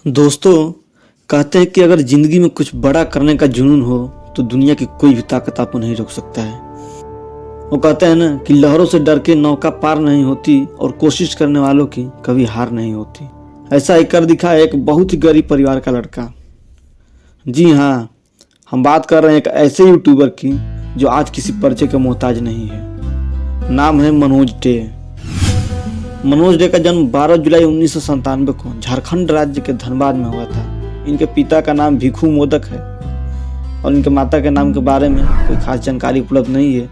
दोस्तों, कहते हैं कि अगर ज़िंदगी में कुछ बड़ा करने का जुनून हो तो दुनिया की कोई भी ताकत आपको नहीं रोक सकता है। वो कहते हैं ना कि लहरों से डर के नौका पार नहीं होती और कोशिश करने वालों की कभी हार नहीं होती। ऐसा ही कर दिखा एक बहुत ही गरीब परिवार का लड़का। जी हाँ, हम बात कर रहे हैं एक ऐसे यूट्यूबर की जो आज किसी परिचय का मोहताज नहीं है। नाम है मनोज डे। मनोज डे का जन्म 12 जुलाई 1997 को झारखंड राज्य के धनबाद में हुआ था। इनके पिता का नाम भिखू मोदक है और इनके माता के नाम के बारे में कोई खास जानकारी उपलब्ध नहीं है।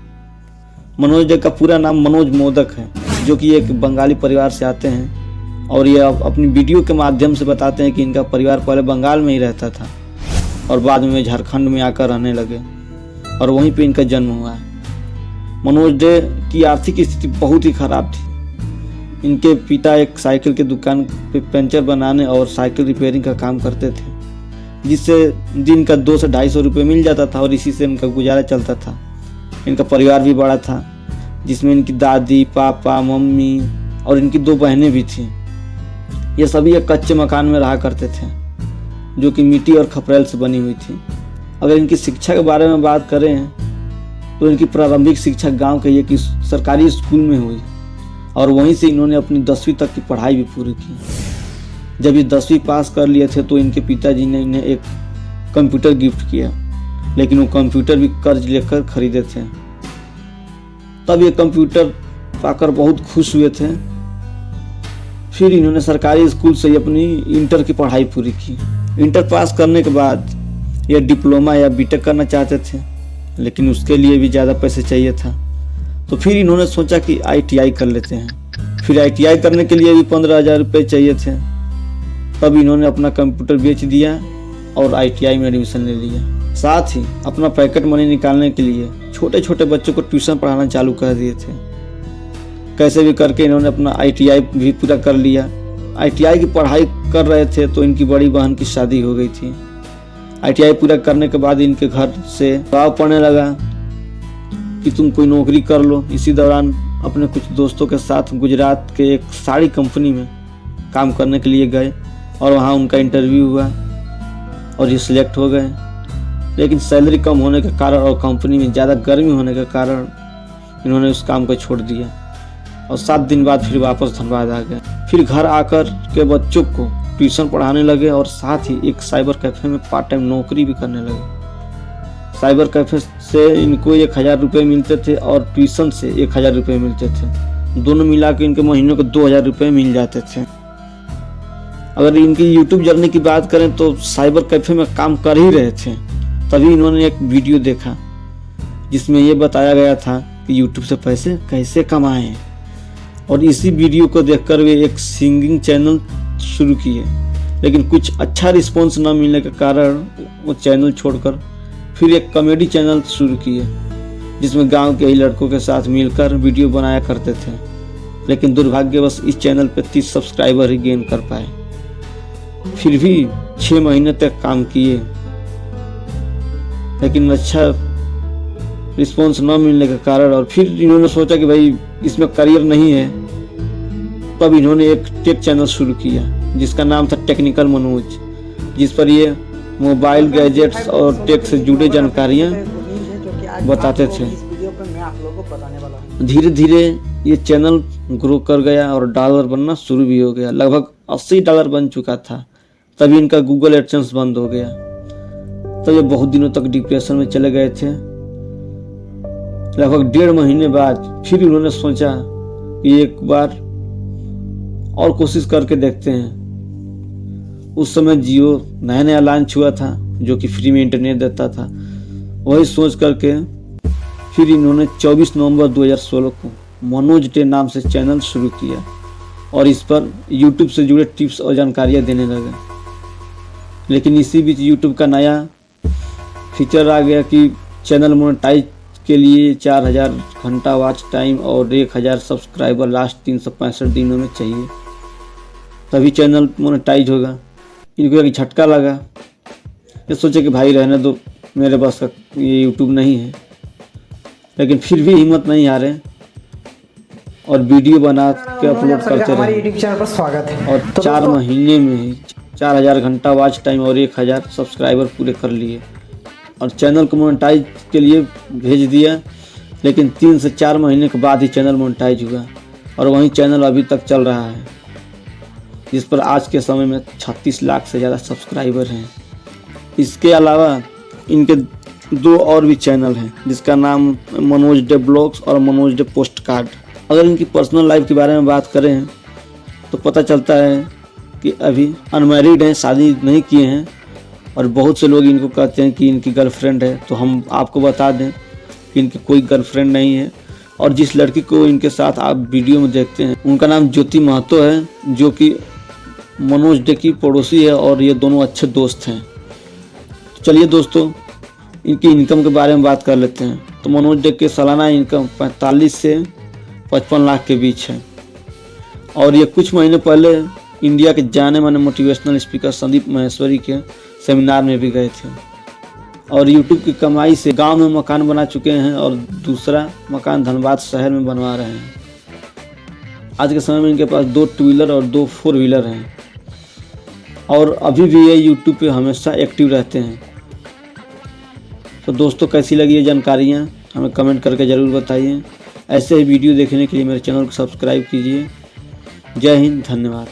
मनोज डे का पूरा नाम मनोज मोदक है, जो कि एक बंगाली परिवार से आते हैं और ये अपनी वीडियो के माध्यम से बताते हैं कि इनका परिवार पहले बंगाल में ही रहता था और बाद में झारखंड में आकर रहने लगे और वहीं पे इनका जन्म हुआ है। मनोज डे की आर्थिक स्थिति बहुत ही खराब थी। इनके पिता एक साइकिल की दुकान पे पंचर बनाने और साइकिल रिपेयरिंग का काम करते थे, जिससे दिन का 200 से 250 रुपये मिल जाता था और इसी से इनका गुजारा चलता था। इनका परिवार भी बड़ा था, जिसमें इनकी दादी, पापा, मम्मी और इनकी 2 बहनें भी थीं। ये सभी एक कच्चे मकान में रहा करते थे, जो कि मिट्टी और खपरेल से बनी हुई थी। अगर इनकी शिक्षा के बारे में बात करें तो इनकी प्रारंभिक शिक्षा गाँव के एक सरकारी स्कूल में हुई और वहीं से इन्होंने अपनी 10वीं तक की पढ़ाई भी पूरी की। जब ये 10वीं पास कर लिए थे तो इनके पिताजी ने इन्हें एक कंप्यूटर गिफ्ट किया, लेकिन वो कंप्यूटर भी कर्ज लेकर खरीदे थे। तब ये कंप्यूटर पाकर बहुत खुश हुए थे। फिर इन्होंने सरकारी स्कूल से ही अपनी इंटर की पढ़ाई पूरी की। इंटर पास करने के बाद ये डिप्लोमा या बीटेक करना चाहते थे, लेकिन उसके लिए भी ज़्यादा पैसे चाहिए था। तो फिर इन्होंने सोचा कि ITI कर लेते हैं। फिर ITI करने के लिए भी 15,000 रुपये चाहिए थे। तब इन्होंने अपना कंप्यूटर बेच दिया और ITI में एडमिशन ले लिया। साथ ही अपना पैकेट मनी निकालने के लिए छोटे छोटे बच्चों को ट्यूशन पढ़ाना चालू कर दिए थे। कैसे भी करके इन्होंने अपना ITI भी पूरा कर लिया। ITI की पढ़ाई कर रहे थे तो इनकी बड़ी बहन की शादी हो गई थी। ITI पूरा करने के बाद इनके घर से दबाव पड़ने लगा कि तुम कोई नौकरी कर लो। इसी दौरान अपने कुछ दोस्तों के साथ गुजरात के एक साड़ी कंपनी में काम करने के लिए गए और वहाँ उनका इंटरव्यू हुआ और ये सिलेक्ट हो गए। लेकिन सैलरी कम होने के कारण और कंपनी में ज़्यादा गर्मी होने के कारण इन्होंने उस काम को छोड़ दिया और 7 दिन बाद फिर वापस धनबाद आ गए। फिर घर आकर के बच्चों को ट्यूशन पढ़ाने लगे और साथ ही एक साइबर कैफ़े में पार्ट टाइम नौकरी भी करने लगे। साइबर कैफे से इनको 1,000 रुपये मिलते थे और ट्यूशन से 1,000 रुपये मिलते थे। दोनों मिला के इनके महीनों को 2,000 रुपये मिल जाते थे। अगर इनकी यूट्यूब जर्नी की बात करें तो साइबर कैफे में काम कर ही रहे थे, तभी इन्होंने एक वीडियो देखा जिसमें ये बताया गया था कि यूट्यूब से पैसे कैसे कमाएं, और इसी वीडियो को देखकर वे एक सिंगिंग चैनल शुरू किए। लेकिन कुछ अच्छा रिस्पॉन्स न मिलने के कारण वो चैनल छोड़कर फिर एक कॉमेडी चैनल शुरू किए, जिसमें गांव के ही लड़कों के साथ मिलकर वीडियो बनाया करते थे। लेकिन दुर्भाग्यवश इस चैनल पर 30 सब्सक्राइबर ही गेन कर पाए। फिर भी 6 महीने तक काम किए, लेकिन अच्छा रिस्पॉन्स न मिलने के कारण और फिर इन्होंने सोचा कि भाई इसमें करियर नहीं है। तब इन्होंने एक टेक चैनल शुरू किया जिसका नाम था टेक्निकल मनोज, जिस पर ये मोबाइल गैजेट्स और टेक से जुड़े जानकारियाँ बताते थे। धीरे धीरे ये चैनल ग्रो कर गया और डॉलर बनना शुरू भी हो गया। लगभग $80 बन चुका था। तभी इनका गूगल एडसेंस बंद हो गया। तो ये बहुत दिनों तक डिप्रेशन में चले गए थे। लगभग 1.5 महीने बाद फिर उन्होंने सोचा कि एक बार और कोशिश करके देखते हैं। उस समय जियो नया नया लॉन्च हुआ था, जो कि फ्री में इंटरनेट देता था। वही सोच करके फिर इन्होंने 24 नवंबर 2016 को मनोज डे नाम से चैनल शुरू किया और इस पर यूट्यूब से जुड़े टिप्स और जानकारियाँ देने लगे। लेकिन इसी बीच यूट्यूब का नया फीचर आ गया कि चैनल मोनेटाइज के लिए 4,000 घंटा वॉच टाइम और 1,000 सब्सक्राइबर लास्ट 365 दिनों में चाहिए, तभी चैनल मोनेटाइज होगा। इनको एक झटका लगा। ये सोचे कि भाई रहने दो, मेरे बस का ये यूट्यूब नहीं है। लेकिन फिर भी हिम्मत नहीं हारे और वीडियो बना के अपलोड करते रहे। यूट्यूब चैनल पर स्वागत है। और 4 महीने में ही 4000 घंटा वॉच टाइम और 1000 सब्सक्राइबर पूरे कर लिए और चैनल को मोनेटाइज के लिए भेज दिया, लेकिन 3 से 4 महीने के बाद ही चैनल मोनेटाइज हुआ और वहीं चैनल अभी तक चल रहा है, जिस पर आज के समय में 36 लाख से ज़्यादा सब्सक्राइबर हैं। इसके अलावा इनके 2 और भी चैनल हैं, जिसका नाम मनोज डे ब्लॉग्स और मनोज डे पोस्ट कार्ड। अगर इनकी पर्सनल लाइफ के बारे में बात करें तो पता चलता है कि अभी अनमैरिड हैं, शादी नहीं किए हैं और बहुत से लोग इनको कहते हैं कि इनकी गर्लफ्रेंड है। तो हम आपको बता दें कि इनकी कोई गर्लफ्रेंड नहीं है और जिस लड़की को इनके साथ आप वीडियो में देखते हैं उनका नाम ज्योति महतो है, जो कि मनोज डे की पड़ोसी है और ये दोनों अच्छे दोस्त हैं। तो चलिए दोस्तों, इनकी इनकम के बारे में बात कर लेते हैं। तो मनोज डे के सालाना इनकम 45 से 55 लाख के बीच है और ये कुछ महीने पहले इंडिया के जाने माने मोटिवेशनल स्पीकर संदीप माहेश्वरी के सेमिनार में भी गए थे और यूट्यूब की कमाई से गांव में मकान बना चुके हैं और दूसरा मकान धनबाद शहर में बनवा रहे हैं। आज के समय में इनके पास 2 टू व्हीलर और 2 4 व्हीलर हैं और अभी भी ये यूट्यूब पे हमेशा एक्टिव रहते हैं। तो दोस्तों, कैसी लगी ये जानकारियाँ हमें कमेंट करके ज़रूर बताइए। ऐसे ही वीडियो देखने के लिए मेरे चैनल को सब्सक्राइब कीजिए। जय हिंद, धन्यवाद।